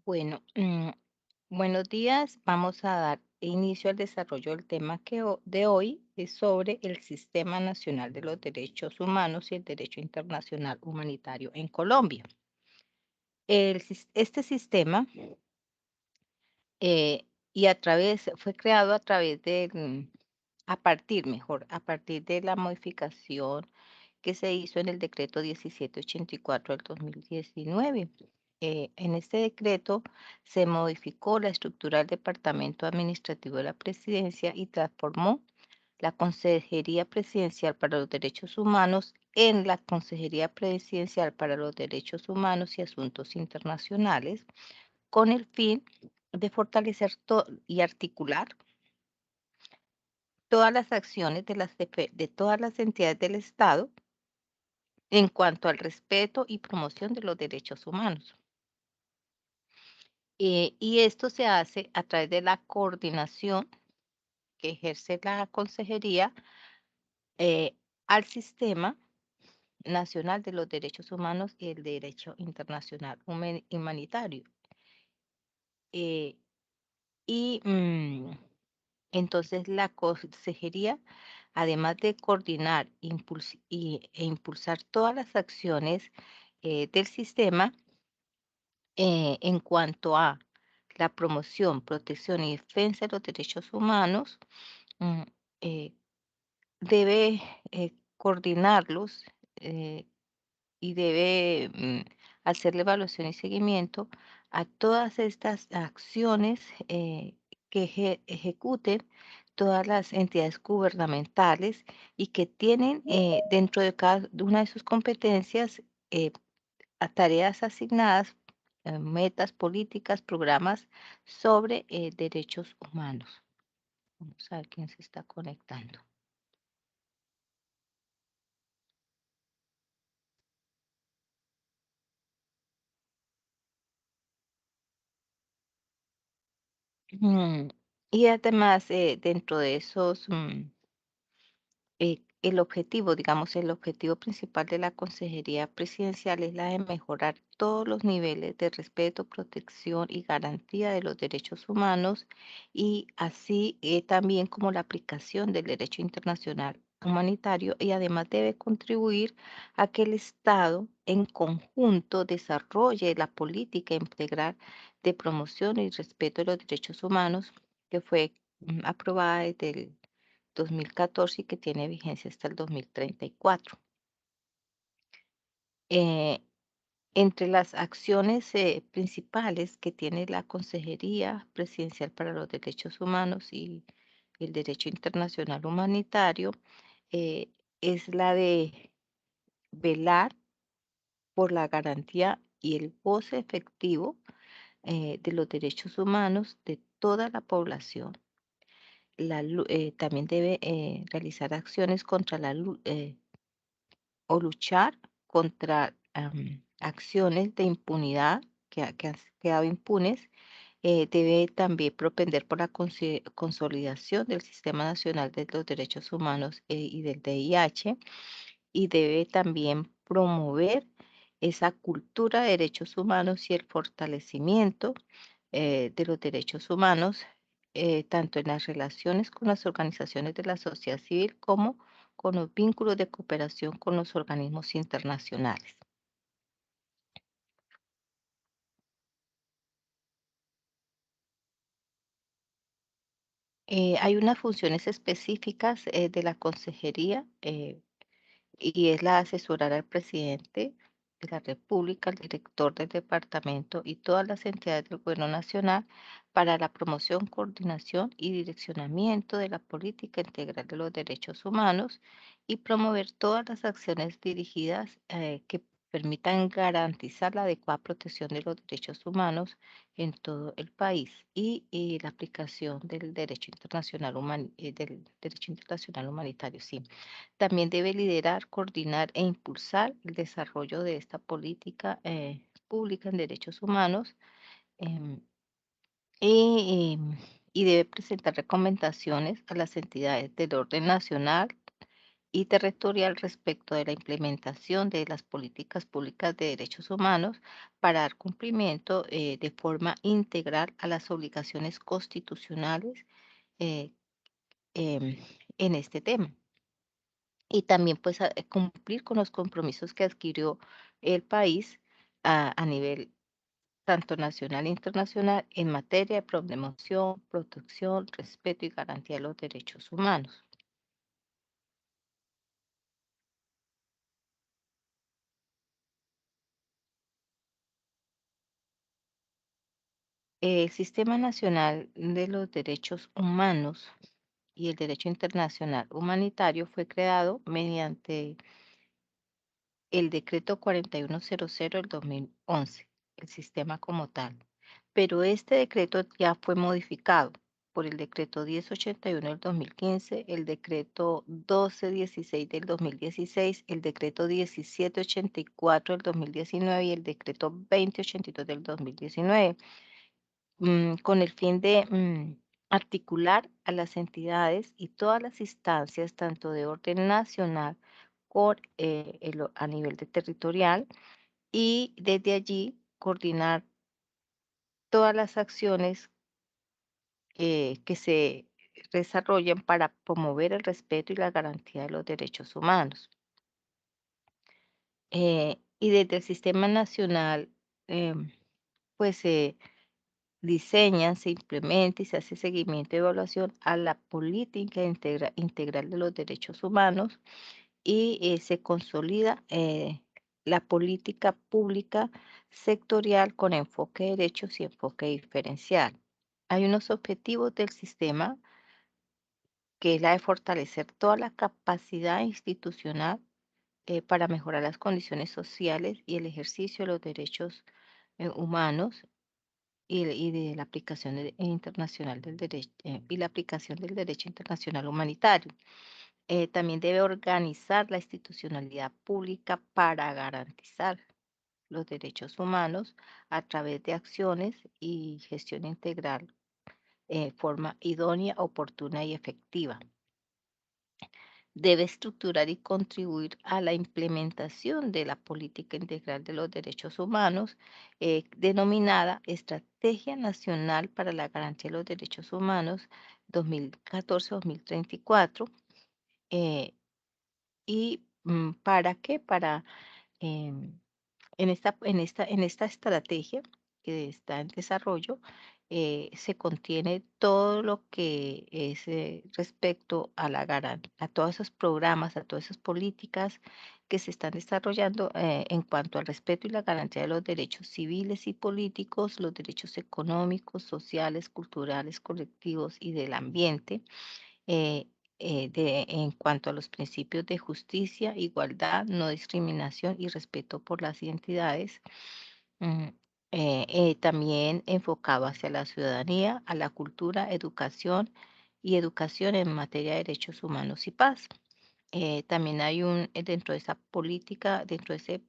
Bueno, buenos días. Vamos a dar inicio al desarrollo del tema de hoy, es sobre el Sistema Nacional de los Derechos Humanos y el Derecho Internacional Humanitario en Colombia. Este sistema y fue creado a partir de la modificación que se hizo en el decreto 1784 del 2019. En este decreto se modificó la estructura del Departamento Administrativo de la Presidencia y transformó la Consejería Presidencial para los Derechos Humanos en la Consejería Presidencial para los Derechos Humanos y Asuntos Internacionales, con el fin de fortalecer y articular todas las acciones de todas las entidades del Estado en cuanto al respeto y promoción de los derechos humanos. Y esto se hace a través de la coordinación que ejerce la consejería eh, al Sistema Nacional de los Derechos Humanos y el Derecho Internacional Humanitario. Eh, y entonces la consejería, además de coordinar e impulsar todas las acciones del sistema, en cuanto a la promoción, protección y defensa de los derechos humanos, mm, eh, debe coordinarlos eh, y debe hacer la evaluación y seguimiento a todas estas acciones que ejecuten todas las entidades gubernamentales y que tienen dentro de cada una de sus competencias eh, a tareas asignadas, metas políticas, programas sobre derechos humanos. Vamos a ver quién se está conectando. Mm, Y además, dentro de esos, el objetivo principal de la Consejería Presidencial es la de mejorar todos los niveles de respeto, protección y garantía de los derechos humanos y así también como la aplicación del derecho internacional humanitario y además debe contribuir a que el Estado en conjunto desarrolle la política integral de promoción y respeto de los derechos humanos que fue aprobada desde el 2014 y que tiene vigencia hasta el 2034. Eh, Entre las acciones principales que tiene la Consejería Presidencial para los Derechos Humanos y el Derecho Internacional Humanitario, eh, es la de velar por la garantía y el goce efectivo de los derechos humanos de toda la población. También debe realizar acciones contra o luchar contra acciones de impunidad que han quedado impunes. Debe también propender por la consolidación del Sistema Nacional de los Derechos Humanos y del DIH y debe también promover esa cultura de derechos humanos y el fortalecimiento de los derechos humanos, tanto en las relaciones con las organizaciones de la sociedad civil como con los vínculos de cooperación con los organismos internacionales. Hay unas funciones específicas de la consejería y es la asesorar al presidente de la República, al director del departamento y todas las entidades del Gobierno Nacional para la promoción, coordinación y direccionamiento de la política integral de los derechos humanos y promover todas las acciones dirigidas que permitan garantizar la adecuada protección de los derechos humanos en todo el país y la aplicación del derecho internacional humanitario. Sí. También debe liderar, coordinar e impulsar el desarrollo de esta política pública en derechos humanos em, y, y debe presentar recomendaciones a las entidades del orden nacional y territorial respecto de la implementación de las políticas públicas de derechos humanos para dar cumplimiento de forma integral a las obligaciones constitucionales eh, em, en este tema. Y también pues cumplir con los compromisos que adquirió el país a nivel tanto nacional e internacional en materia de promoción, protección, respeto y garantía de los derechos humanos. El Sistema Nacional de los Derechos Humanos y el Derecho Internacional Humanitario fue creado mediante el decreto 4100 del 2011, el sistema como tal. Pero este decreto ya fue modificado por el decreto 1081 del 2015, el decreto 1216 del 2016, el decreto 1784 del 2019 y el decreto 2082 del 2019, con el fin de articular a las entidades y todas las instancias, tanto de orden nacional a nivel de territorial, y desde allí coordinar todas las acciones que se desarrollen para promover el respeto y la garantía de los derechos humanos. Y desde el sistema nacional, em, pues se diseñan, se implementa y se hace seguimiento y evaluación a la política integral de los derechos humanos y se consolida la política pública sectorial con enfoque de derechos y enfoque diferencial. Hay unos objetivos del sistema que es la de fortalecer toda la capacidad institucional para mejorar las condiciones sociales y el ejercicio de los derechos humanos y de la aplicación internacional del derecho y la aplicación del derecho internacional humanitario. También debe organizar la institucionalidad pública para garantizar los derechos humanos a través de acciones y gestión integral, forma idónea, oportuna y efectiva. Debe estructurar y contribuir a la implementación de la política integral de los derechos humanos, denominada Estrategia Nacional para la Garantía de los Derechos Humanos 2014-2034. eh, ¿Y para qué? Para em, en esta estrategia que está en desarrollo, se contiene todo lo que es respecto a a todos esos programas, a todas esas políticas que se están desarrollando en cuanto al respeto y la garantía de los derechos civiles y políticos, los derechos económicos, sociales, culturales, colectivos y del ambiente, eh, en cuanto a los principios de justicia, igualdad, no discriminación y respeto por las identidades, mm, también enfocado hacia la ciudadanía, a la cultura, educación y educación en materia de derechos humanos y paz. También hay dentro de esa política, dentro de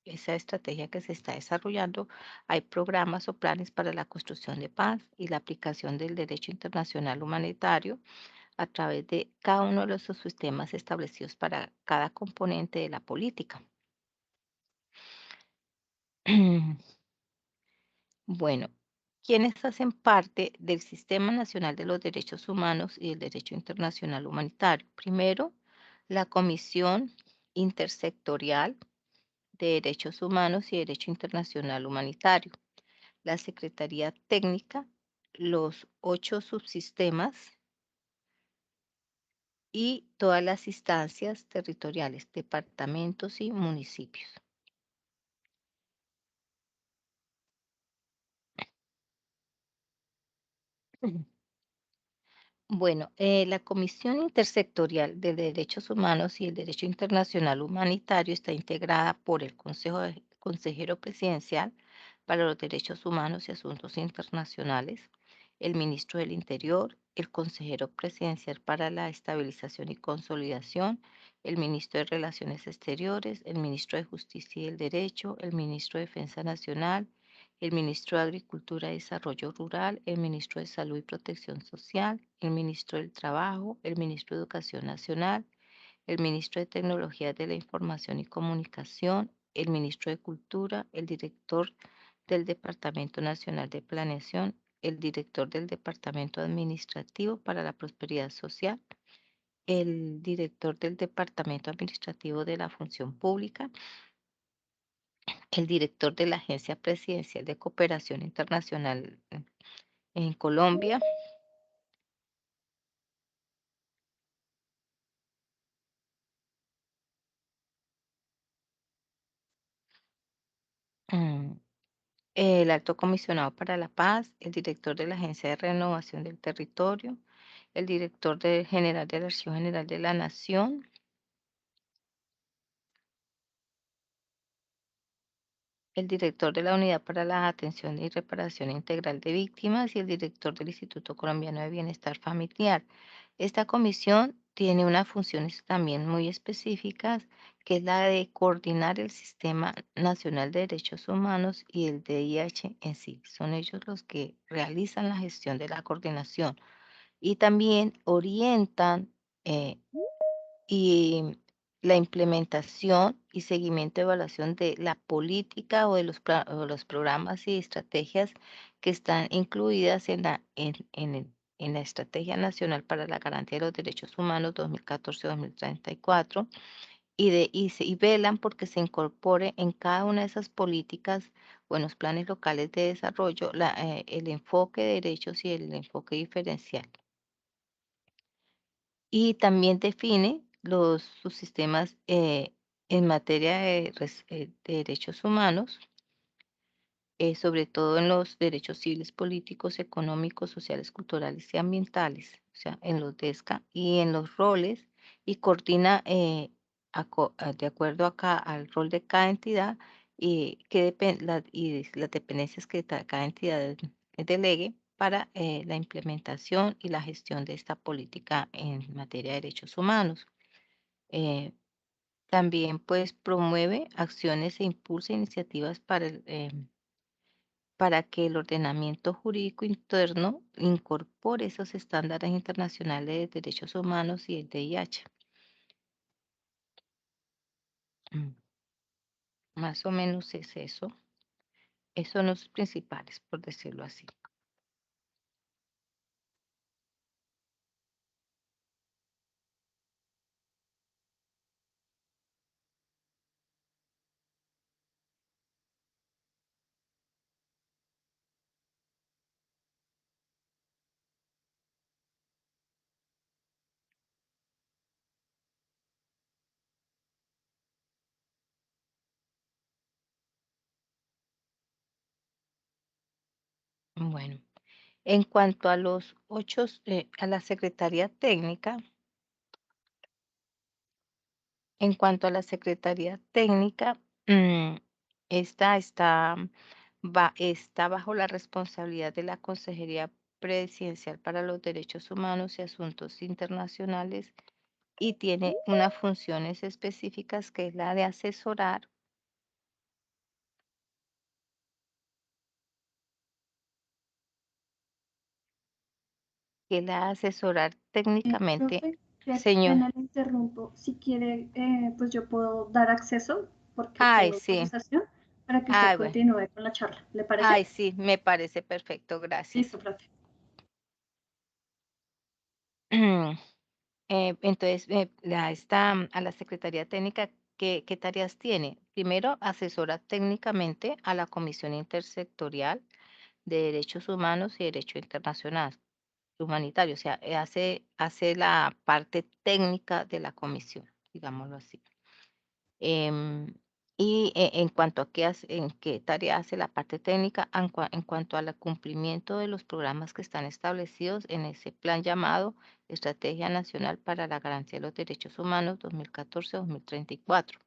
esa estrategia que se está desarrollando, hay programas o planes para la construcción de paz y la aplicación del derecho internacional humanitario a través de cada uno de los subsistemas establecidos para cada componente de la política. Bueno, ¿quiénes hacen parte del Sistema Nacional de los Derechos Humanos y del Derecho Internacional Humanitario? Primero, la Comisión Intersectorial de Derechos Humanos y Derecho Internacional Humanitario, la Secretaría Técnica, los 8 subsistemas y todas las instancias territoriales, departamentos y municipios. Ujú. Bueno, la Comisión Intersectorial de Derechos Humanos y el Derecho Internacional Humanitario está integrada por el Consejero Presidencial para los Derechos Humanos y Asuntos Internacionales, el Ministro del Interior, el Consejero Presidencial para la Estabilización y Consolidación, el Ministro de Relaciones Exteriores, el Ministro de Justicia y el Derecho, el Ministro de Defensa Nacional, el Ministro de Agricultura y Desarrollo Rural, el Ministro de Salud y Protección Social, el Ministro del Trabajo, el Ministro de Educación Nacional, el ministro de Tecnologías de la Información y Comunicación, el ministro de Cultura, el director del Departamento Nacional de Planeación, el director del Departamento Administrativo para la Prosperidad Social, el director del Departamento Administrativo de la Función Pública, el director de la Agencia Presidencial de Cooperación Internacional en Colombia, mm, el Alto Comisionado para la Paz, el director de la Agencia de Renovación del Territorio, el director general del Archivo General de la Nación, el director de la Unidad para la Atención y Reparación Integral de Víctimas y el director del Instituto Colombiano de Bienestar Familiar. Esta comisión tiene unas funciones también muy específicas, que es la de coordinar el Sistema Nacional de Derechos Humanos y el DIH en sí. Son ellos los que realizan la gestión de la coordinación y también orientan eh, y la implementación y seguimiento, evaluación de la política o de o los programas y estrategias que están incluidas en la Estrategia Nacional para la Garantía de los Derechos Humanos 2014-2034 y velan porque se incorpore en cada una de esas políticas o en los planes locales de desarrollo el enfoque de derechos y el enfoque diferencial. Y también define los subsistemas en materia de derechos humanos, sobre todo en los derechos civiles, políticos, económicos, sociales, culturales y ambientales, o sea, en los DESCA y en los roles, y coordina de acuerdo acá al rol de cada entidad y las dependencias que cada entidad delegue para la implementación y la gestión de esta política en materia de derechos humanos. Eh, También pues promueve acciones e impulsa iniciativas para que el ordenamiento jurídico interno incorpore esos estándares internacionales de derechos humanos y el DIH. Mm, Más o menos es eso. Esos son los principales, por decirlo así. Bueno, en cuanto a los ocho, a la Secretaría Técnica, en cuanto a la Secretaría Técnica, mm, esta está bajo la responsabilidad de la Consejería Presidencial para los Derechos Humanos y Asuntos Internacionales y tiene unas funciones específicas que es la de asesorar, que es la de asesorar técnicamente, Profe, qué señor. pena le interrumpo. Si quiere, pues yo puedo dar acceso porque Ay, tengo sí, autorización para que usted ay, bueno, continúe con la charla. ¿Le parece? ay, sí, me parece perfecto, gracias. Listo, profe. Entonces, a la Secretaría Técnica, ¿qué tareas tiene? Primero, asesora técnicamente a la Comisión Intersectorial de Derechos Humanos y Derecho Internacional Humanitario, o sea, hace la parte técnica de la comisión, digámoslo así. Em, en cuanto a en qué tarea hace la parte técnica, en cuanto al cumplimiento de los programas que están establecidos en ese plan llamado Estrategia Nacional para la Garantía de los Derechos Humanos 2014-2034.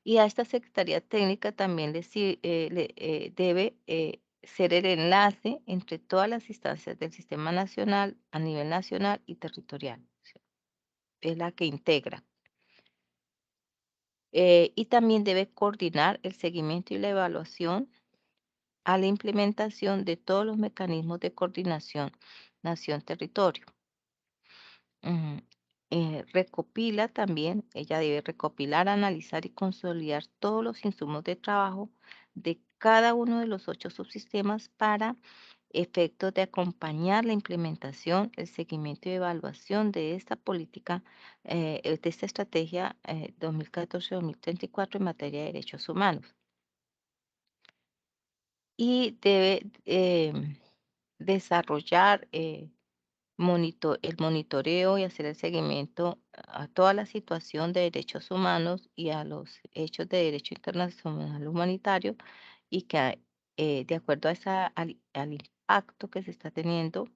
Y a esta Secretaría Técnica también debe ser el enlace entre todas las instancias del sistema nacional a nivel nacional y territorial. O sea, es la que integra. Y también debe coordinar el seguimiento y la evaluación a la implementación de todos los mecanismos de coordinación nación-territorio. Ujú. recopila también, ella debe recopilar, analizar y consolidar todos los insumos de trabajo de cada uno de los 8 subsistemas para efectos de acompañar la implementación, el seguimiento y evaluación de esta política, de esta estrategia 2014-2034 en materia de derechos humanos. Y debe desarrollar el monitoreo y hacer el seguimiento a toda la situación de derechos humanos y a los hechos de derecho internacional humanitario y que de acuerdo a al impacto que se está teniendo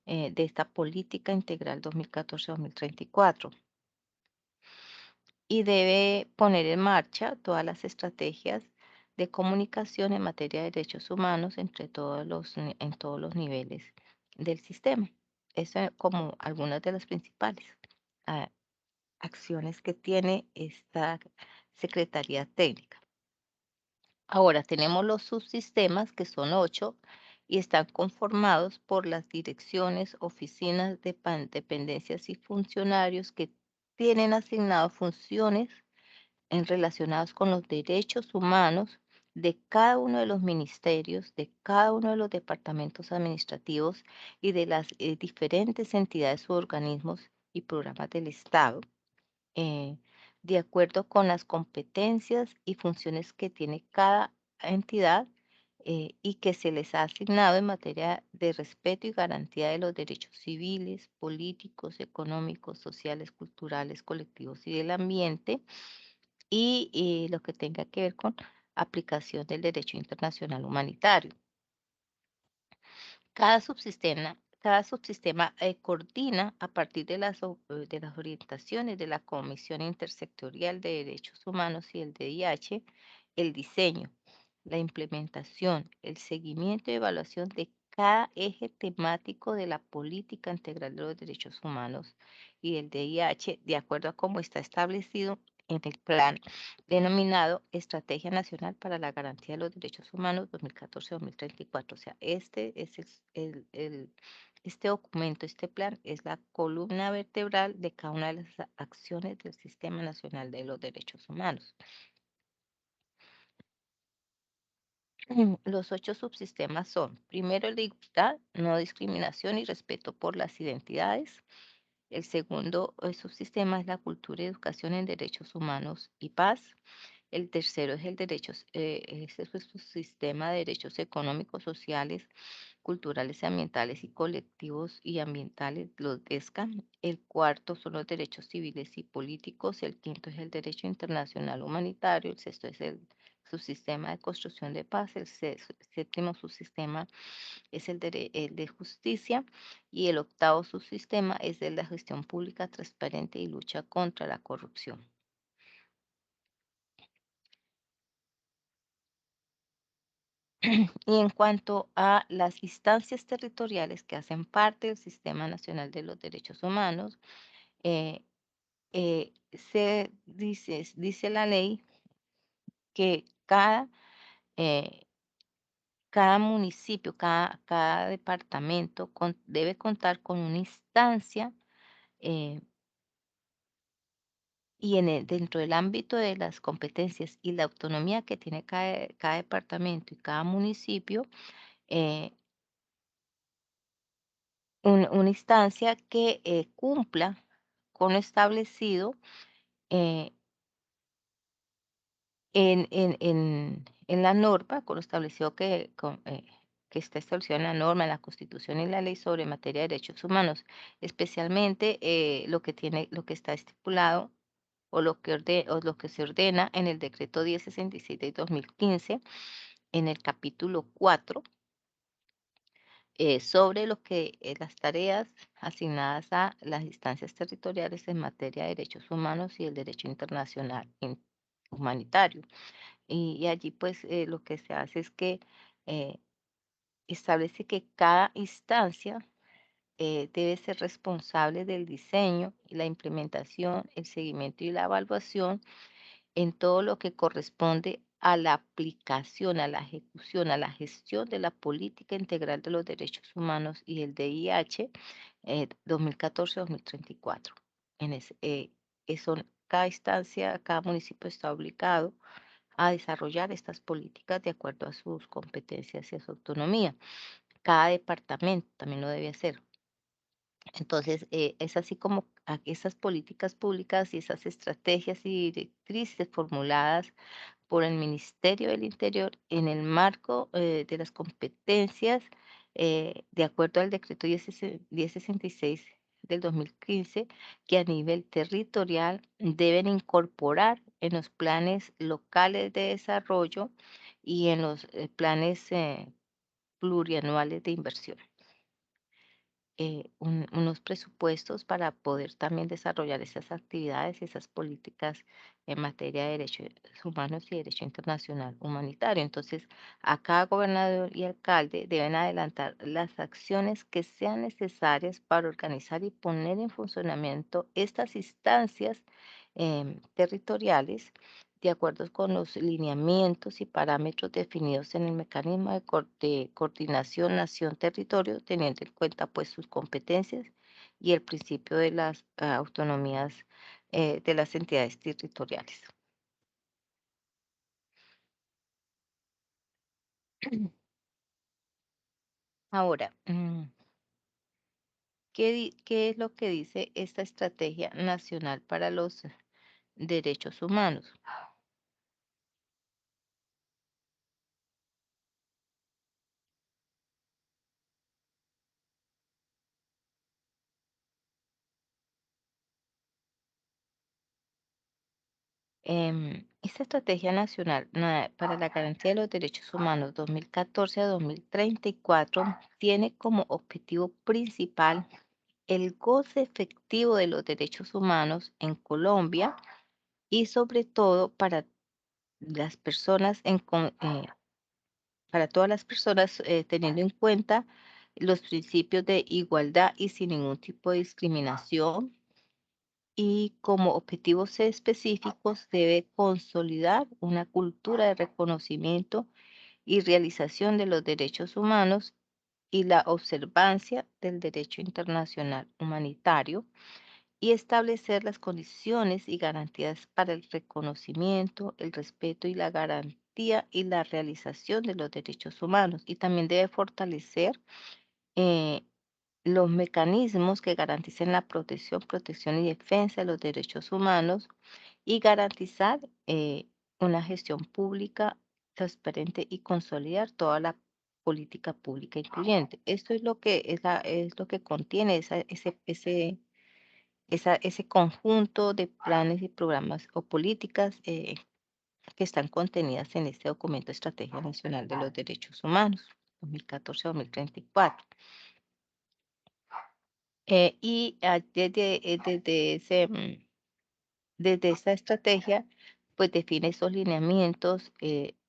de esta política integral 2014-2034 y debe poner en marcha todas las estrategias de comunicación en materia de derechos humanos en todos los niveles del sistema. Eso como algunas de las principales ah, acciones que tiene esta Secretaría Técnica. Ahora tenemos los subsistemas, que son 8, y están conformados por las direcciones, oficinas, dependencias y funcionarios que tienen asignadas funciones relacionados con los derechos humanos de cada uno de los ministerios, de cada uno de los departamentos administrativos y de las diferentes entidades u organismos y programas del Estado, eh, de acuerdo con las competencias y funciones que tiene cada entidad y que se les ha asignado en materia de respeto y garantía de los derechos civiles, políticos, económicos, sociales, culturales, colectivos y del ambiente y lo que tenga que ver con aplicación del derecho internacional humanitario. Cada subsistema coordina a partir de las orientaciones de la Comisión Intersectorial de Derechos Humanos y el DIH, el diseño, la implementación, el seguimiento y evaluación de cada eje temático de la política integral de los derechos humanos y el DIH, de acuerdo a cómo está establecido en el plan denominado Estrategia Nacional para la Garantía de los Derechos Humanos 2014-2034. O sea, este es este documento, este plan es la columna vertebral de cada una de las acciones del Sistema Nacional de los Derechos Humanos. Los 8 subsistemas son, primero, el de igualdad, no discriminación y respeto por las identidades. El segundo subsistema es la cultura y educación en derechos humanos y paz. El tercero es el derechos, ese es su sistema de derechos económicos, sociales, culturales, ambientales y colectivos y ambientales, los DESCA. El cuarto son los derechos civiles y políticos. El quinto es el derecho internacional humanitario. El sexto es el subsistema de construcción de paz. El séptimo subsistema es el de justicia. Y el octavo subsistema es el de la gestión pública transparente y lucha contra la corrupción. Y en cuanto a las instancias territoriales que hacen parte del Sistema Nacional de los Derechos Humanos, eh, dice la ley que eh, cada municipio, cada departamento debe contar con una instancia eh, y dentro del ámbito de las competencias y la autonomía que tiene cada departamento y cada municipio, eh, una instancia que cumpla con lo establecido eh, en la norma, con lo establecido que está establecido en la norma, en la Constitución y la ley sobre materia de derechos humanos, especialmente lo que está estipulado o lo que se ordena en el decreto 1066 de 2015, en el capítulo 4 sobre lo que las tareas asignadas a las instancias territoriales en materia de derechos humanos y el derecho internacional humanitario. Y allí pues lo que se hace es que eh, establece que cada instancia debe ser responsable del diseño y la implementación, el seguimiento y la evaluación en todo lo que corresponde a la aplicación, a la ejecución, a la gestión de la política integral de los derechos humanos y el DIH 2014-2034. En ese, cada instancia, cada municipio está obligado a desarrollar estas políticas de acuerdo a sus competencias y a su autonomía. Cada departamento también lo debe hacer. Entonces, es así como esas políticas públicas y esas estrategias y directrices formuladas por el Ministerio del Interior en el marco de las competencias, de acuerdo al decreto 1066 del 2015, que a nivel territorial deben incorporar en los planes locales de desarrollo y en los planes plurianuales de inversión, unos presupuestos para poder también desarrollar esas actividades y esas políticas en materia de derechos humanos y derecho internacional humanitario. Entonces, a cada gobernador y alcalde deben adelantar las acciones que sean necesarias para organizar y poner en funcionamiento estas instancias territoriales de acuerdo con los lineamientos y parámetros definidos en el mecanismo de coordinación nación-territorio, teniendo en cuenta pues sus competencias y el principio de las autonomías de las entidades territoriales. Ahora, ¿qué es lo que dice esta Estrategia Nacional para los Derechos Humanos? Esta Estrategia Nacional para la Garantía de los Derechos Humanos 2014 a 2034 tiene como objetivo principal el goce efectivo de los derechos humanos en Colombia y sobre todo para las personas, para todas las personas, teniendo en cuenta los principios de igualdad y sin ningún tipo de discriminación. Y como objetivos específicos debe consolidar una cultura de reconocimiento y realización de los derechos humanos y la observancia del derecho internacional humanitario y establecer las condiciones y garantías para el reconocimiento, el respeto y la garantía y la realización de los derechos humanos. Y también debe fortalecer eh, los mecanismos que garanticen la protección y defensa de los derechos humanos y garantizar una gestión pública transparente y consolidar toda la política pública incluyente. Esto es lo que, es lo que contiene ese conjunto de planes y programas o políticas que están contenidas en este documento Estrategia Nacional de los Derechos Humanos 2014-2034. Desde esta estrategia, pues define esos lineamientos,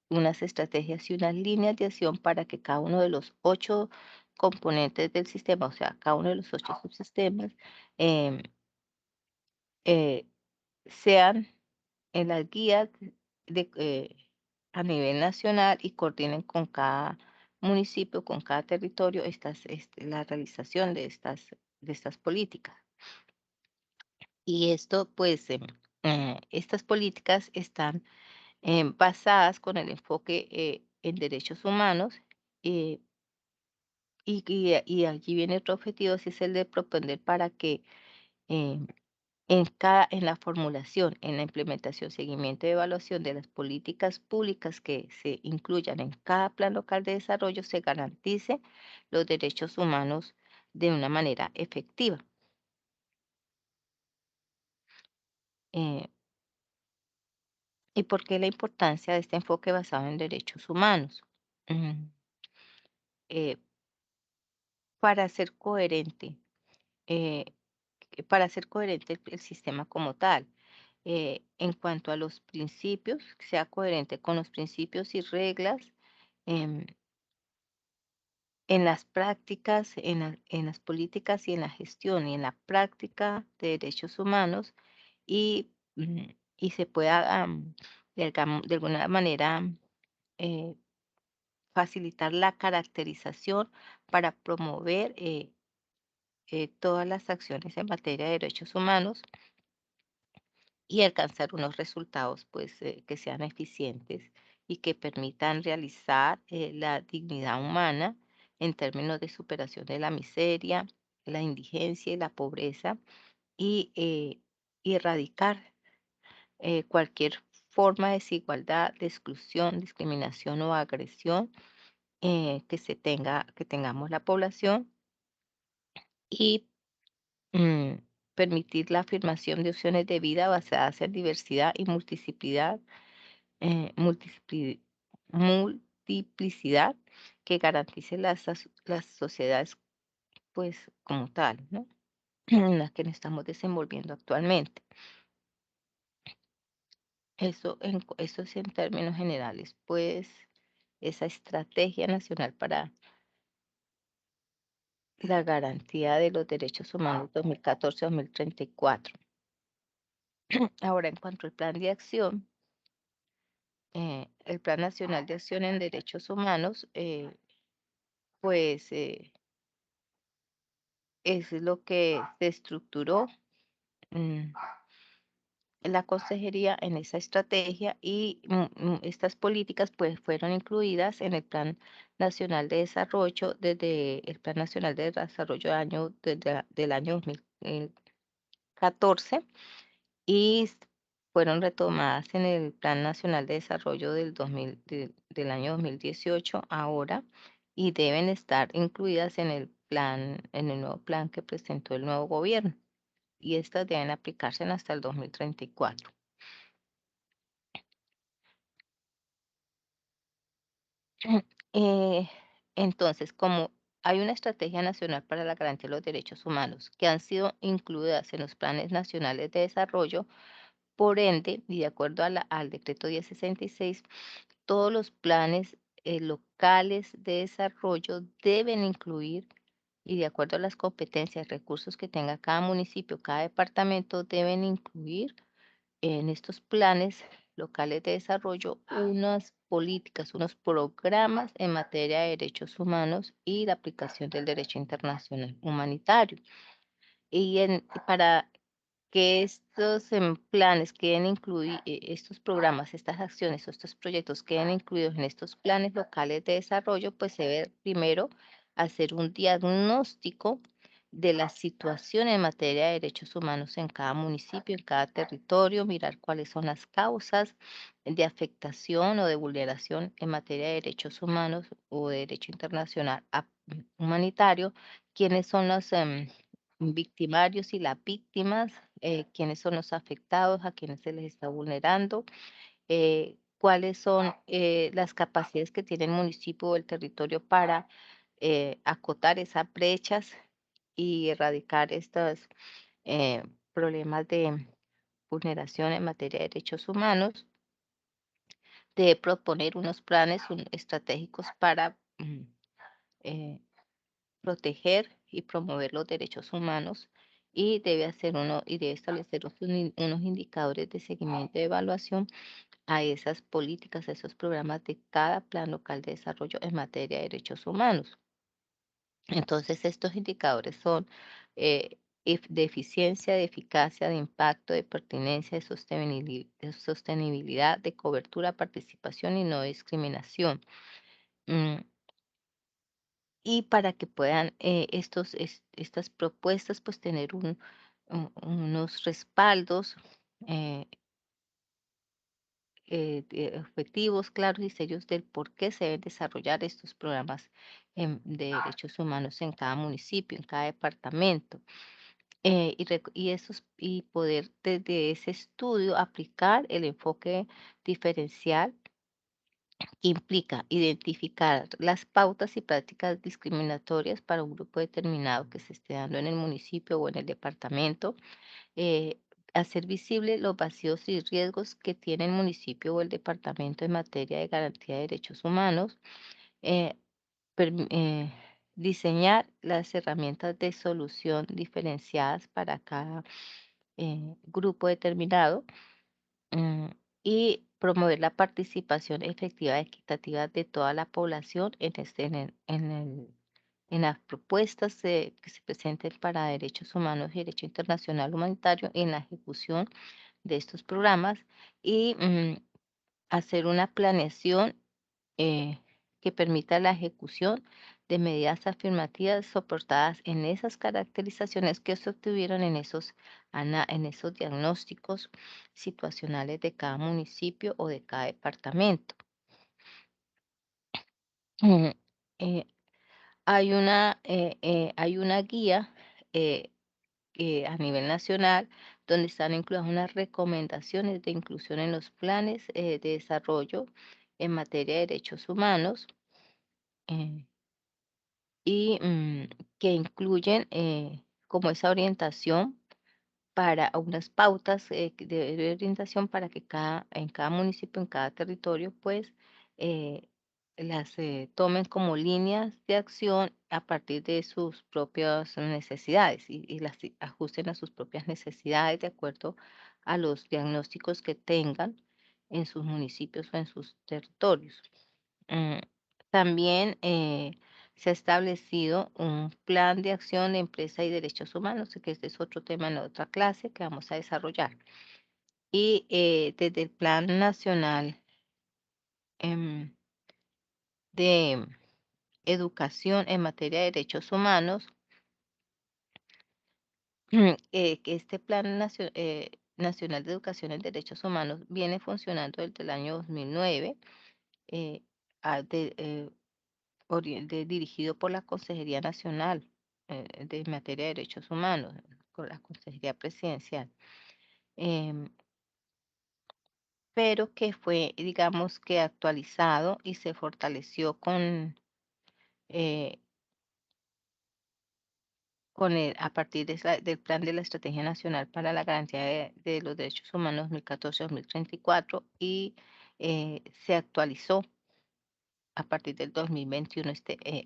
unas estrategias y unas líneas de acción para que cada uno de los 8 componentes del sistema, o sea, cada uno de los 8 subsistemas, em, eh, sean en las guías a nivel nacional y coordinen con cada municipio, con cada territorio, la realización de estas políticas. Y esto, pues, estas políticas están basadas con el enfoque en derechos humanos. eh, y allí viene otro objetivo, si es el de propender para que eh, en la formulación, en la implementación, seguimiento y evaluación de las políticas públicas que se incluyan en cada plan local de desarrollo, se garantice los derechos humanos de una manera efectiva. Eh, ¿Y por qué la importancia de este enfoque basado en derechos humanos? Mm, eh, para ser coherente, eh, el sistema como tal. En cuanto a los principios, que sea coherente con los principios y reglas em, en las prácticas, en las políticas y en la gestión y en la práctica de derechos humanos y, y se pueda, de alguna manera, eh, facilitar la caracterización para promover todas las acciones en materia de derechos humanos y alcanzar unos resultados pues que sean eficientes y que permitan realizar la dignidad humana en términos de superación de la miseria, la indigencia y la pobreza y erradicar cualquier forma de desigualdad, de exclusión, discriminación o agresión que tengamos la población y mm, permitir la afirmación de opciones de vida basadas en diversidad y multiplicidad, eh, multipli- multiplicidad que garantice las sociedades pues como tal, ¿no? En las que nos estamos desenvolviendo actualmente. Eso es en términos generales, pues esa estrategia nacional para la garantía de los derechos humanos 2014-2034. Ahora, en cuanto al plan de acción, el Plan Nacional de Acción en Derechos Humanos, pues es lo que se estructuró mm, la consejería en esa estrategia y estas políticas pues fueron incluidas en el Plan Nacional de Desarrollo desde el Plan Nacional de Desarrollo del año 2014 y fueron retomadas en el Plan Nacional de Desarrollo del año 2018 ahora y deben estar incluidas en el nuevo plan que presentó el nuevo gobierno y estas deben aplicarse hasta el 2034. Eh, entonces, como hay una estrategia nacional para la garantía de los derechos humanos que han sido incluidas en los planes nacionales de desarrollo, por ende, y de acuerdo al decreto 1066, todos los planes locales de desarrollo deben incluir, y de acuerdo a las competencias, recursos que tenga cada municipio, cada departamento, deben incluir en estos planes locales de desarrollo unas políticas, unos programas en materia de derechos humanos y la aplicación del derecho internacional humanitario. Para que estos planes queden incluidos, estos programas, estas acciones o estos proyectos queden incluidos en estos planes locales de desarrollo, pues se debe primero hacer un diagnóstico de la situación en materia de derechos humanos en cada municipio, en cada territorio, mirar cuáles son las causas de afectación o de vulneración en materia de derechos humanos o de derecho internacional humanitario, quiénes son los victimarios y las víctimas, quiénes son los afectados, a quienes se les está vulnerando, cuáles son las capacidades que tiene el municipio o el territorio para acotar esas brechas y erradicar estos eh, problemas de vulneración en materia de derechos humanos, de proponer unos planes estratégicos para eh, proteger y promover los derechos humanos y debe establecer unos indicadores de seguimiento y evaluación a esas políticas, a esos programas de cada plan local de desarrollo en materia de derechos humanos. Entonces, estos indicadores son de eficiencia, de eficacia, de impacto, de pertinencia, de sostenibilidad, de cobertura, participación y no discriminación. Mm, y para que puedan estas propuestas pues tener unos respaldos eh, efectivos, claros y serios del por qué se deben desarrollar estos programas de derechos humanos en cada municipio, en cada departamento. Y poder desde ese estudio aplicar el enfoque diferencial que implica identificar las pautas y prácticas discriminatorias para un grupo determinado que se esté dando en el municipio o en el departamento, eh, hacer visible los vacíos y riesgos que tiene el municipio o el departamento en materia de garantía de derechos humanos, eh, permi- eh, diseñar las herramientas de solución diferenciadas para cada grupo determinado, mm, y promover la participación efectiva y equitativa de toda la población en las propuestas que se presenten para derechos humanos y derecho internacional humanitario en la ejecución de estos programas y hacer una planeación eh, que permita la ejecución de medidas afirmativas soportadas en esas caracterizaciones que se obtuvieron en esos diagnósticos situacionales de cada municipio o de cada departamento. Ujú. Eh, hay una guía eh, a nivel nacional donde están incluidas unas recomendaciones de inclusión en los planes de desarrollo en materia de derechos humanos. eh, y que incluyen como esa orientación para unas pautas de orientación para que en cada municipio, en cada territorio, pues eh, las tomen como líneas de acción a partir de sus propias necesidades y las ajusten a sus propias necesidades de acuerdo a los diagnósticos que tengan en sus municipios o en sus territorios. Mm, También se ha establecido un plan de acción de empresa y derechos humanos, que este es otro tema en otra clase que vamos a desarrollar. Y desde el Plan Nacional em, de Educación en materia de derechos humanos, que este Nacional de Educación en Derechos Humanos viene funcionando desde el año 2009. eh, a- de, eh, dirigido por la Consejería Nacional de Materia de Derechos Humanos, con la Consejería Presidencial, em, pero que fue, digamos que actualizado y se fortaleció eh, a partir del Plan de la Estrategia Nacional para la Garantía de los Derechos Humanos 2014-2034 y se actualizó a partir del 2021,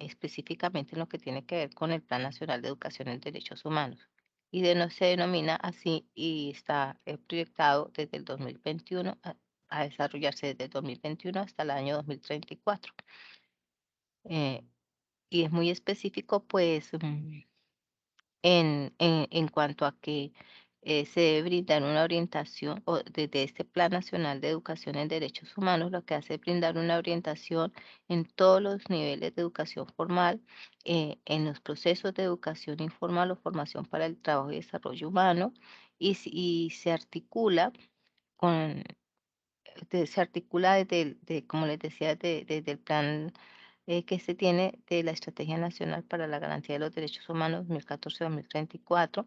específicamente en lo que tiene que ver con el Plan Nacional de Educación en Derechos Humanos. Y no se denomina así y está proyectado desde el 2021 a desarrollarse desde el 2021 hasta el año 2034. Eh, y es muy específico, pues, en cuanto a que se debe brindar una orientación, o desde este Plan Nacional de Educación en Derechos Humanos, lo que hace es brindar una orientación en todos los niveles de educación formal, en los procesos de educación informal o formación para el trabajo y desarrollo humano, y se articula con, se articula como les decía, desde el plan que se tiene de la Estrategia Nacional para la Garantía de los Derechos Humanos 2014-2034,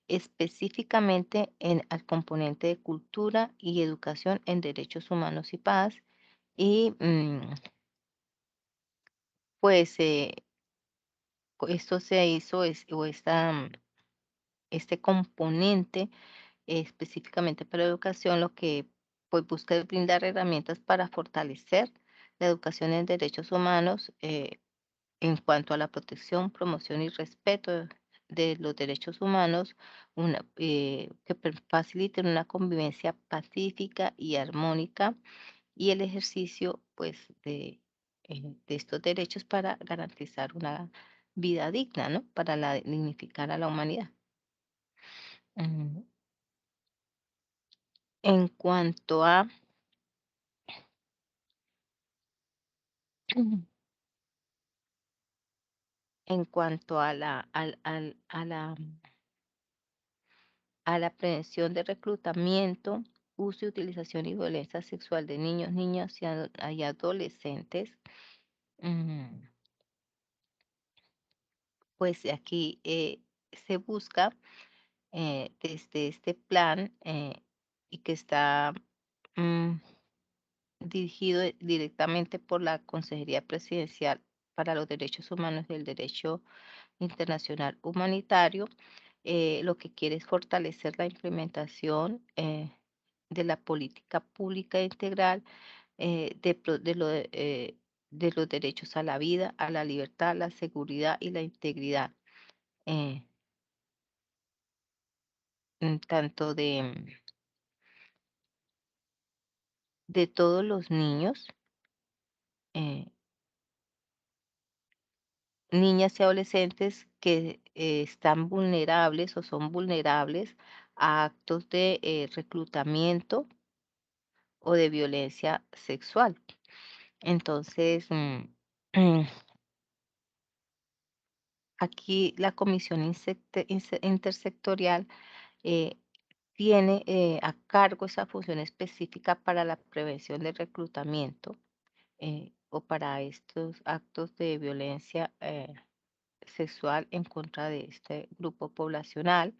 específicamente al componente de cultura y educación en derechos humanos y paz. Y pues esto se hizo, este componente específicamente para educación, lo que pues busca es brindar herramientas para fortalecer la educación en derechos humanos, en cuanto a la protección, promoción y respeto de los derechos humanos, que faciliten una convivencia pacífica y armónica y el ejercicio pues de estos derechos para garantizar una vida digna, ¿no? Para dignificar a la humanidad. Mm, En cuanto a, en cuanto a a la prevención de reclutamiento, uso y utilización y violencia sexual de niños, niñas y adolescentes. mm, Pues aquí se busca desde este plan y que está mm, dirigido directamente por la Consejería Presidencial para los Derechos Humanos y el Derecho Internacional Humanitario. Lo que quiere es fortalecer la implementación de la política pública integral de los derechos a la vida, a la libertad, la seguridad y la integridad, eh, tanto de todos los niños, eh, niñas y adolescentes que están vulnerables o son vulnerables a actos de reclutamiento o de violencia sexual. Entonces, aquí la Comisión Intersectorial eh, tiene a cargo esa función específica para la prevención del reclutamiento o para estos actos de violencia sexual en contra de este grupo poblacional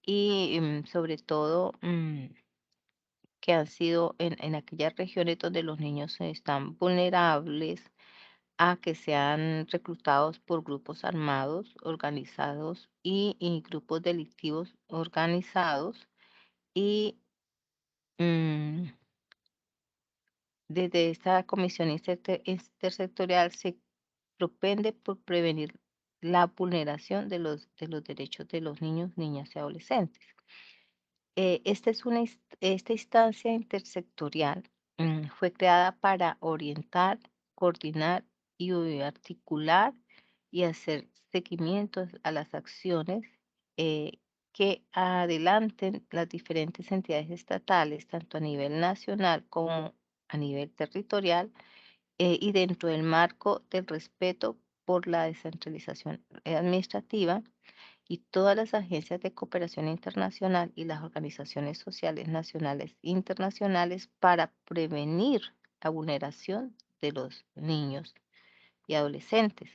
y sobre todo que han sido en aquellas regiones donde los niños están vulnerables a que sean reclutados por grupos armados organizados y grupos delictivos organizados y mm, desde esta comisión intersectorial se propende por prevenir la vulneración de los derechos de los niños, niñas y adolescentes. Esta instancia intersectorial fue creada para orientar, coordinar y articular y hacer seguimientos a las acciones que adelanten las diferentes entidades estatales, tanto a nivel nacional como a nivel territorial, y dentro del marco del respeto por la descentralización administrativa y todas las agencias de cooperación internacional y las organizaciones sociales nacionales e internacionales para prevenir la vulneración de los niños y adolescentes.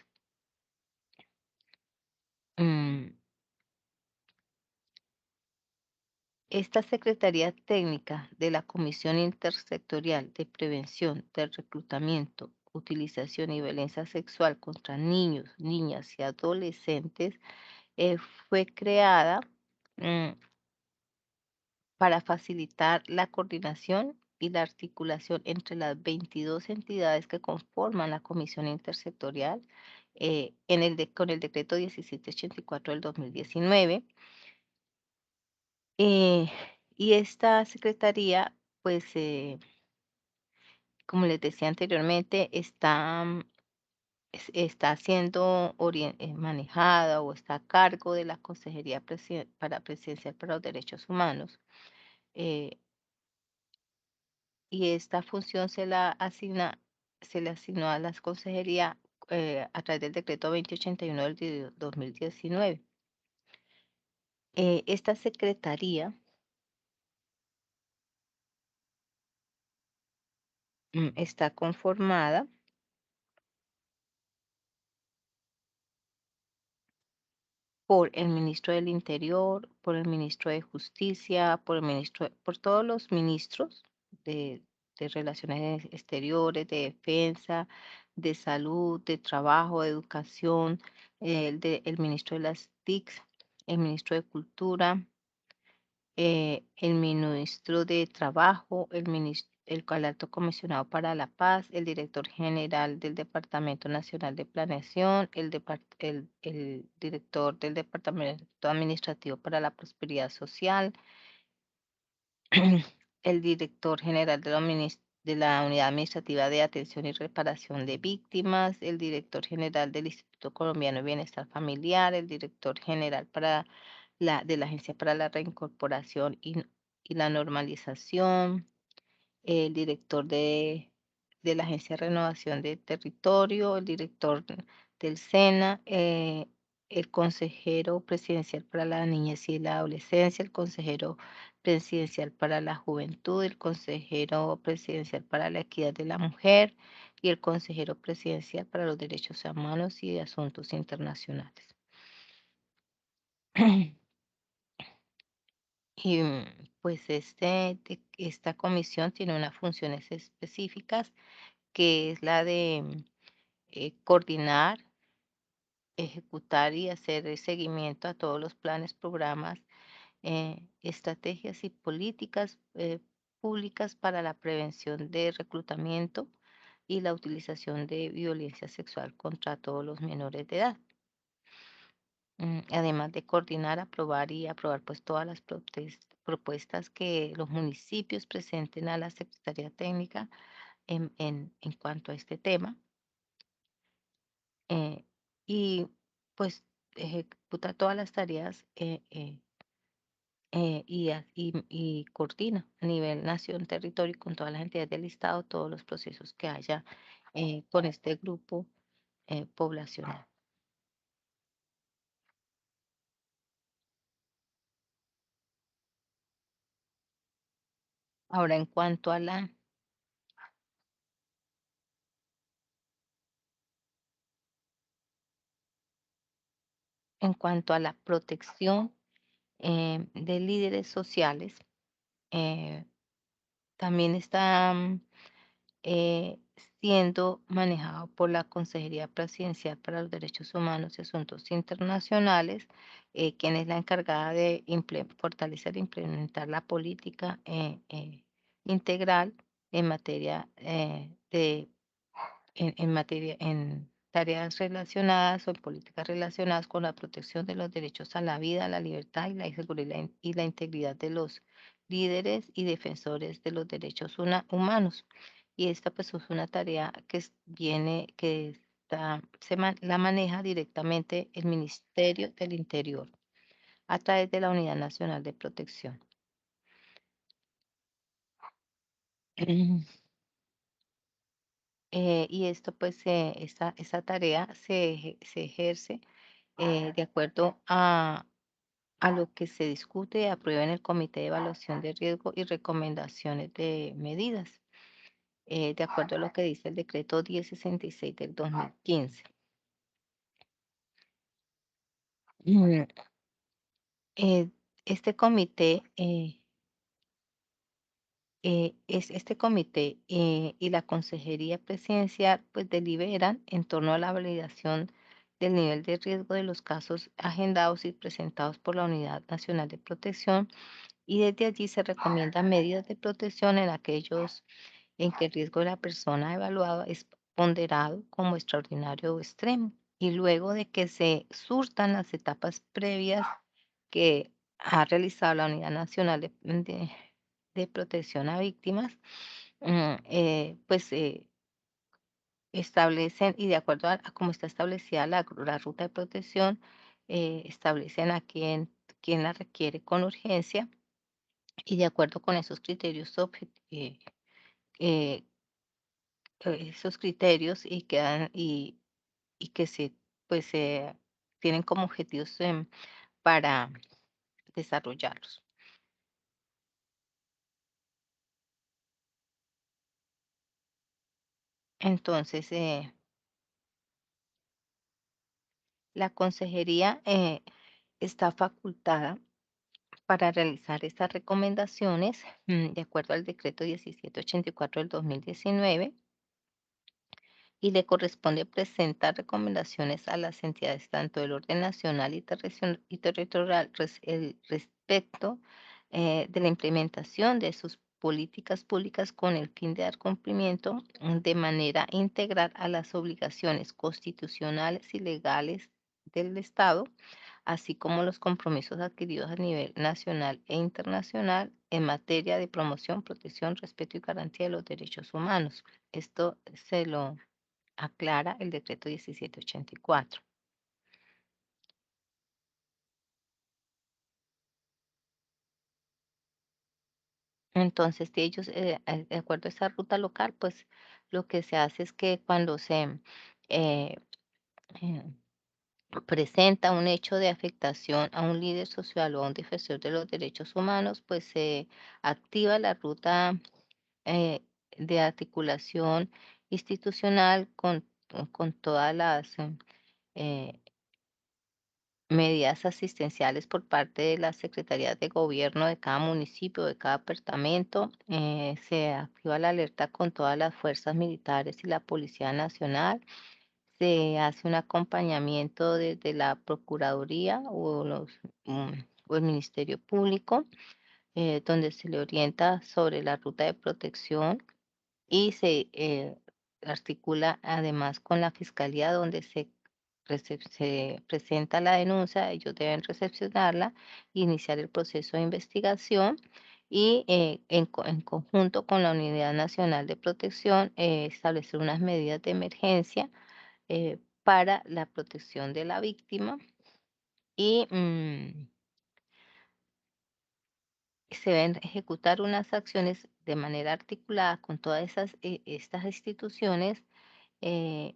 Mm, Esta Secretaría Técnica de la Comisión Intersectorial de Prevención del Reclutamiento, Utilización y Violencia Sexual contra Niños, Niñas y Adolescentes fue creada mm, para facilitar la coordinación y la articulación entre las 22 entidades que conforman la Comisión Intersectorial con el decreto 1784 del 2019. eh, y esta secretaría, pues, como les decía anteriormente, está siendo manejada o está a cargo de la Consejería Presidencial para los Derechos Humanos. eh, y esta función se le asignó a las consejerías a través del decreto 2081 del 2019. Esta secretaría está conformada por el ministro del Interior, por el ministro de Justicia, por todos los ministros de, de Relaciones Exteriores, de Defensa, de Salud, de Trabajo, de Educación, el ministro de las TICs, el ministro de Cultura, el ministro de Trabajo, el alto comisionado para la paz, el director general del Departamento Nacional de Planeación, el director del Departamento Administrativo para la Prosperidad Social, el director general de la Unidad Administrativa de Atención y Reparación de Víctimas, el director general del Instituto Colombiano de Bienestar Familiar, el director general de la Agencia para la Reincorporación y la Normalización, el director de la Agencia de Renovación de Territorio, el director del SENA, el consejero presidencial para la niñez y la adolescencia, el consejero presidencial para la juventud, el consejero presidencial para la equidad de la mujer y el consejero presidencial para los derechos humanos y asuntos internacionales. Y pues esta comisión tiene unas funciones específicas, que es la de coordinar, ejecutar y hacer el seguimiento a todos los planes, programas, estrategias y políticas públicas para la prevención de reclutamiento y la utilización de violencia sexual contra todos los menores de edad. Además de coordinar, aprobar y aprobar pues todas las propuestas que los municipios presenten a la Secretaría Técnica en cuanto a este tema. y pues ejecuta todas las tareas y coordina a nivel nación, territorio, con todas las entidades del Estado, todos los procesos que haya con este grupo poblacional. Ahora, en cuanto a la protección de líderes sociales, eh, también está eh, siendo manejado por la Consejería Presidencial para los Derechos Humanos y Asuntos Internacionales, quien es la encargada de fortalecer e implementar la política integral en materia en tareas relacionadas o en políticas relacionadas con la protección de los derechos a la vida, a la libertad y la seguridad y la integridad de los líderes y defensores de los derechos humanos. Y esta pues es una tarea que la maneja directamente el Ministerio del Interior a través de la Unidad Nacional de Protección. Y esto pues, esta tarea se ejerce de acuerdo a lo que se discute y aprueba en el Comité de Evaluación de Riesgo y Recomendaciones de Medidas, de acuerdo a lo que dice el decreto 1066 del 2015. Mm, eh, este comité, este comité y la Consejería Presidencial pues deliberan en torno a la validación del nivel de riesgo de los casos agendados y presentados por la Unidad Nacional de Protección, y desde allí se recomiendan medidas de protección en aquellos en que el riesgo de la persona evaluada es ponderado como extraordinario o extremo. Y luego de que se surtan las etapas previas que ha realizado la Unidad Nacional de Protección a Víctimas, pues establecen, y de acuerdo a cómo está establecida la ruta de protección, establecen a quién la requiere con urgencia, y de acuerdo con esos criterios, eh, esos criterios y y que se pues tienen como objetivos para desarrollarlos. Entonces, la consejería está facultada para realizar estas recomendaciones de acuerdo al decreto 1784 del 2019, y le corresponde presentar recomendaciones a las entidades tanto del orden nacional y territorial respecto de la implementación de sus políticas públicas con el fin de dar cumplimiento de manera integral a las obligaciones constitucionales y legales del Estado, así como los compromisos adquiridos a nivel nacional e internacional en materia de promoción, protección, respeto y garantía de los derechos humanos. Esto se lo aclara el decreto 1784. Entonces, de ellos, de acuerdo a esa ruta local, pues lo que se hace es que cuando se eh, eh, presenta un hecho de afectación a un líder social o a un defensor de los derechos humanos, pues se activa la ruta eh, de articulación institucional con todas las eh, medidas asistenciales por parte de las secretarías de gobierno de cada municipio, de cada departamento. Se activa la alerta con todas las fuerzas militares y la Policía Nacional. Se hace un acompañamiento desde la Procuraduría mm, o el Ministerio Público, donde se le orienta sobre la ruta de protección, y se articula además con la fiscalía, donde se presenta la denuncia. Ellos deben recepcionarla, iniciar el proceso de investigación y en conjunto con la Unidad Nacional de Protección establecer unas medidas de emergencia para la protección de la víctima y se deben ejecutar unas acciones de manera articulada con todas estas instituciones, eh,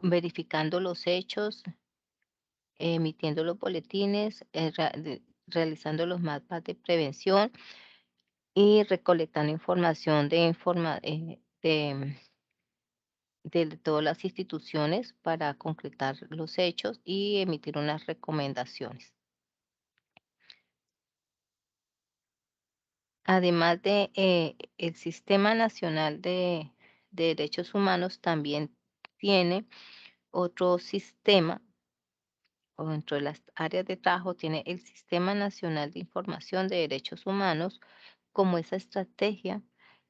verificando los hechos, emitiendo los boletines, realizando los mapas de prevención y recolectando información de todas las instituciones para concretar los hechos y emitir unas recomendaciones. Además de el Sistema Nacional de Derechos Humanos, también tiene otro sistema, o dentro de las áreas de trabajo, tiene el Sistema Nacional de Información de Derechos Humanos como esa estrategia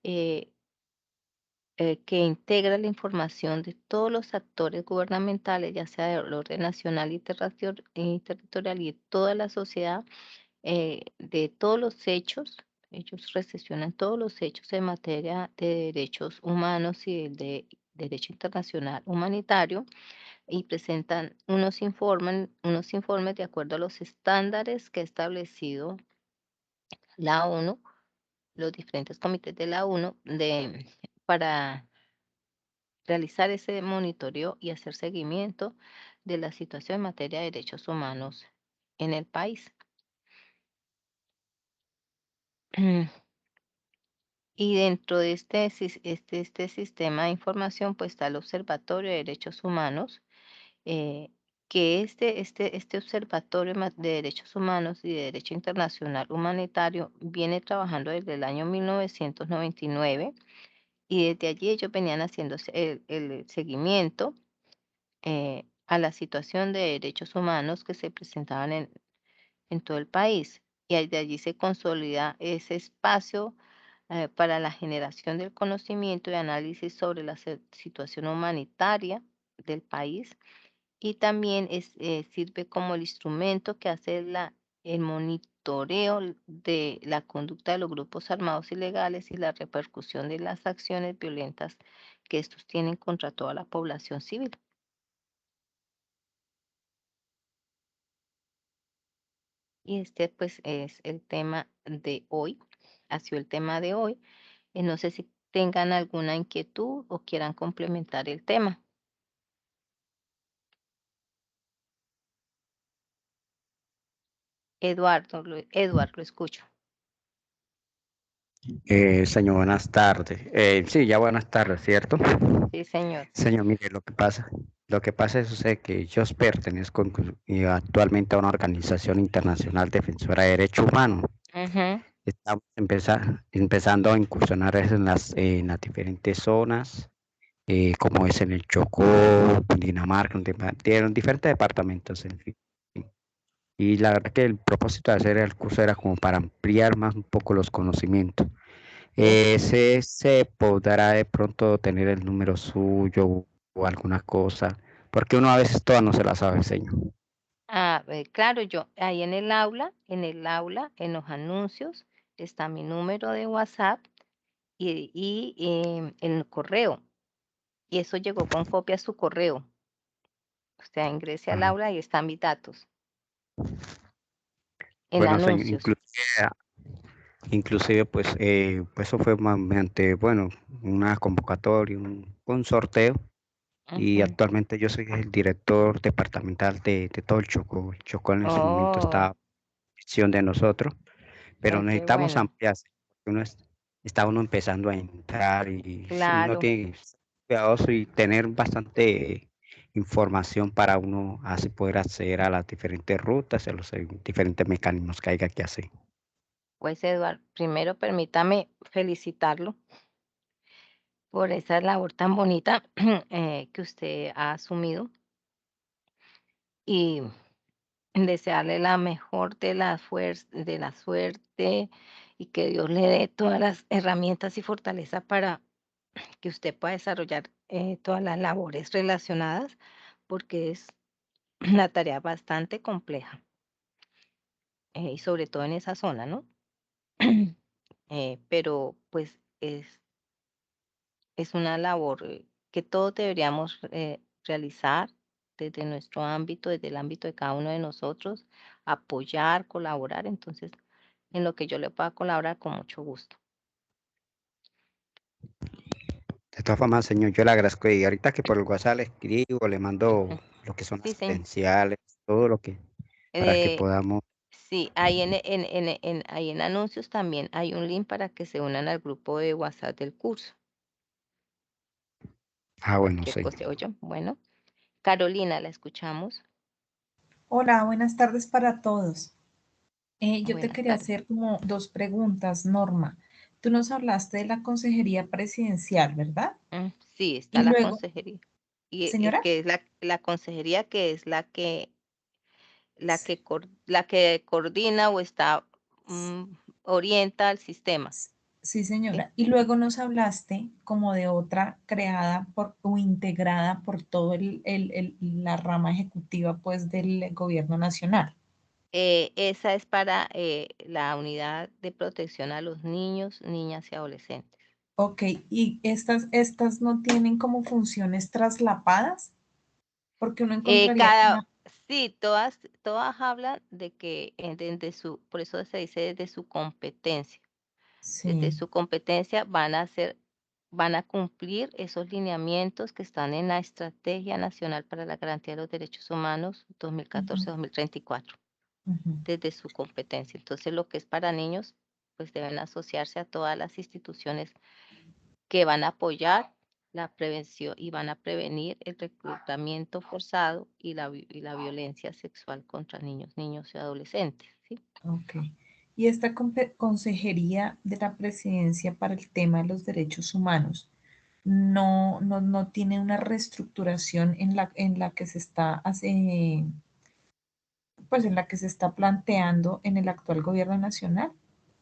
eh, que integra la información de todos los actores gubernamentales, ya sea del orden nacional y territorial y de toda la sociedad, de todos los hechos. Ellos recepcionan todos los hechos en materia de derechos humanos y de derecho internacional humanitario y presentan unos informes de acuerdo a los estándares que ha establecido la ONU, los diferentes comités de la ONU, para realizar ese monitoreo y hacer seguimiento de la situación en materia de derechos humanos en el país. Y dentro de este sistema de información, pues está el Observatorio de Derechos Humanos, eh, que este Observatorio de Derechos Humanos y de Derecho Internacional Humanitario viene trabajando desde el año 1999 y desde allí ellos venían haciendo el seguimiento a la situación de derechos humanos que se presentaban en todo el país. Y de allí se consolida ese espacio para la generación del conocimiento y análisis sobre la situación humanitaria del país y también sirve como el instrumento que hace el monitoreo de la conducta de los grupos armados ilegales y la repercusión de las acciones violentas que estos tienen contra toda la población civil. Y este pues es el tema de hoy, ha sido el tema de hoy. No sé si tengan alguna inquietud o quieran complementar el tema. Eduardo, lo escucho. Señor, buenas tardes. Sí, ya buenas tardes, ¿cierto? Sí, señor. Señor, mire, lo que pasa es usted que yo pertenezco actualmente a una organización internacional defensora de derechos humanos. Ujú. Estamos empezando a incursionar en las diferentes zonas, como es en el Chocó, Cundinamarca, en diferentes departamentos, en fin. Y la verdad que el propósito de hacer el curso era como para ampliar más un poco los conocimientos. Sí. Se podrá de pronto tener el número suyo o alguna cosa, porque uno a veces todas no se la sabe, señor. Claro, yo ahí en el aula, en los anuncios, está mi número de WhatsApp y en el correo. Y eso llegó con copia a su correo. O sea, ingrese al Ah, aula y están mis datos en bueno, señor, anuncios. inclusive pues eso fue mediante, bueno, una convocatoria, un sorteo, y Ujú. actualmente yo soy el director departamental de todo el Chocó. El Chocó en ese momento está Oh, a gestión de nosotros, pero ay, qué necesitamos bueno. ampliar, porque está uno empezando a entrar y si uno Claro, tiene que ser cuidadoso y tener bastante información para uno así poder acceder a las diferentes rutas, a los diferentes mecanismos que haya que hacer. pues Eduardo, primero permítame felicitarlo por esa labor tan bonita que usted ha asumido y desearle la mejor de la suerte y que Dios le dé todas las herramientas y fortaleza para que usted pueda desarrollar todas las labores relacionadas, porque es una tarea bastante compleja y sobre todo en esa zona, ¿no? Pero pues es una labor. que todos deberíamos realizar desde nuestro ámbito, desde el ámbito de cada uno de nosotros, apoyar, colaborar. Entonces, en lo que yo le pueda colaborar, con mucho gusto. De todas formas, señor, yo le agradezco y ahorita que por el WhatsApp le escribo, le mando Ujú. lo que son Sí, las señor. credenciales, todo lo que, para que Eh, podamos. sí, ahí ahí en anuncios también hay un link para que se unan al grupo de WhatsApp del curso. Bueno, Cualquier sí. cosa, oye. Bueno, Carolina, la escuchamos. Hola, buenas tardes para todos. Yo te Buenas quería tardes. hacer como dos preguntas, Norma. Tú nos hablaste de la Consejería Presidencial, ¿verdad? Sí, está Y la luego, consejería. Y señora, que es la consejería que es la que coordina o está, orienta al sistema, sí, ¿sí? señora. Y luego nos hablaste como de otra creada por o integrada por todo la rama ejecutiva, pues, del gobierno nacional. Esa es para, la unidad de protección a los niños, niñas y adolescentes. Ok, ¿y estas no tienen como funciones traslapadas? Porque uno encontraría que Cada sí, todas hablan de que, por eso se dice desde su competencia. Desde sí. su competencia van a cumplir esos lineamientos que están en la Estrategia Nacional para la Garantía de los Derechos Humanos Ujú, 2014-2034, ujú. desde su competencia. Entonces, lo que es para niños, pues deben asociarse a todas las instituciones que van a apoyar la prevención y van a prevenir el reclutamiento forzado y la violencia sexual contra niños y adolescentes, ¿sí? Ok. Y esta consejería de la presidencia para el tema de los derechos humanos no tiene una reestructuración en la que se está pues en la que se está planteando en el actual gobierno nacional.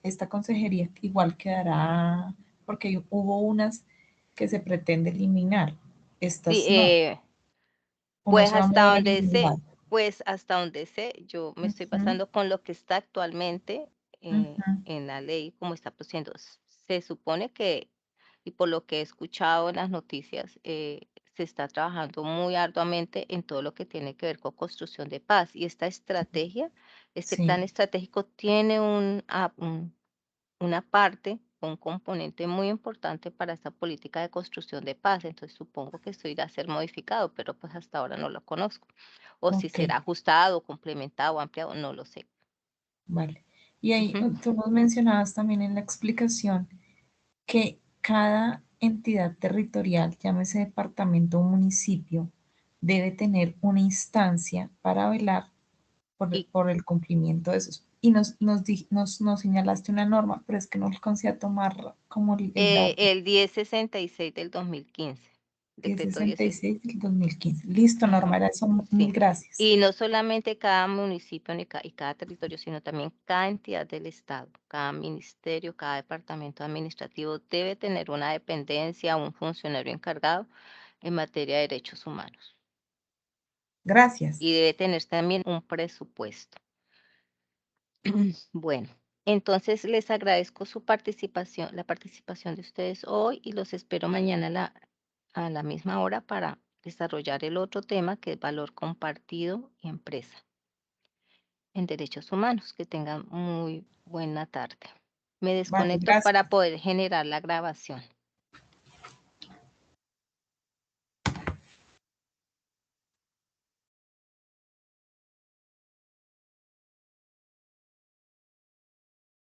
Esta consejería igual quedará, porque hubo unas que se pretende eliminar, Sí, estas no, o no pues se va a mover a ningún lado. hasta donde sé, yo me estoy Ujú, basando con lo que está actualmente ujú, en la ley, como está procediendo. Se supone que, y por lo que he escuchado en las noticias, se está trabajando muy arduamente en todo lo que tiene que ver con construcción de paz. Y esta estrategia, este plan sí, estratégico tiene una parte, un componente muy importante para esta política de construcción de paz. Entonces supongo que esto irá a ser modificado, pero pues hasta ahora no lo conozco. O si ok. será ajustado, complementado, ampliado, no lo sé. Vale. Y ahí Ujú. tú nos mencionabas también en la explicación que cada entidad territorial, llámese departamento o municipio, debe tener una instancia para velar Y por el cumplimiento de esos. Y nos señalaste una norma, pero es que no alcancé a tomar como el dato. el 1066 del 2015, decreto 10. 1066 del 2015. Listo, Norma, Ajá, era eso. Mil sí. gracias. Y no solamente cada municipio y cada territorio, sino también cada entidad del Estado, cada ministerio, cada departamento administrativo debe tener una dependencia, un funcionario encargado en materia de derechos humanos Gracias. y debe tener también un presupuesto. Bueno, entonces les agradezco su participación, la participación de ustedes hoy y los espero mañana a la misma hora para desarrollar el otro tema que es valor compartido y empresa en derechos humanos. Que tengan muy buena tarde. Me Vale, desconecto gracias. para poder generar la grabación.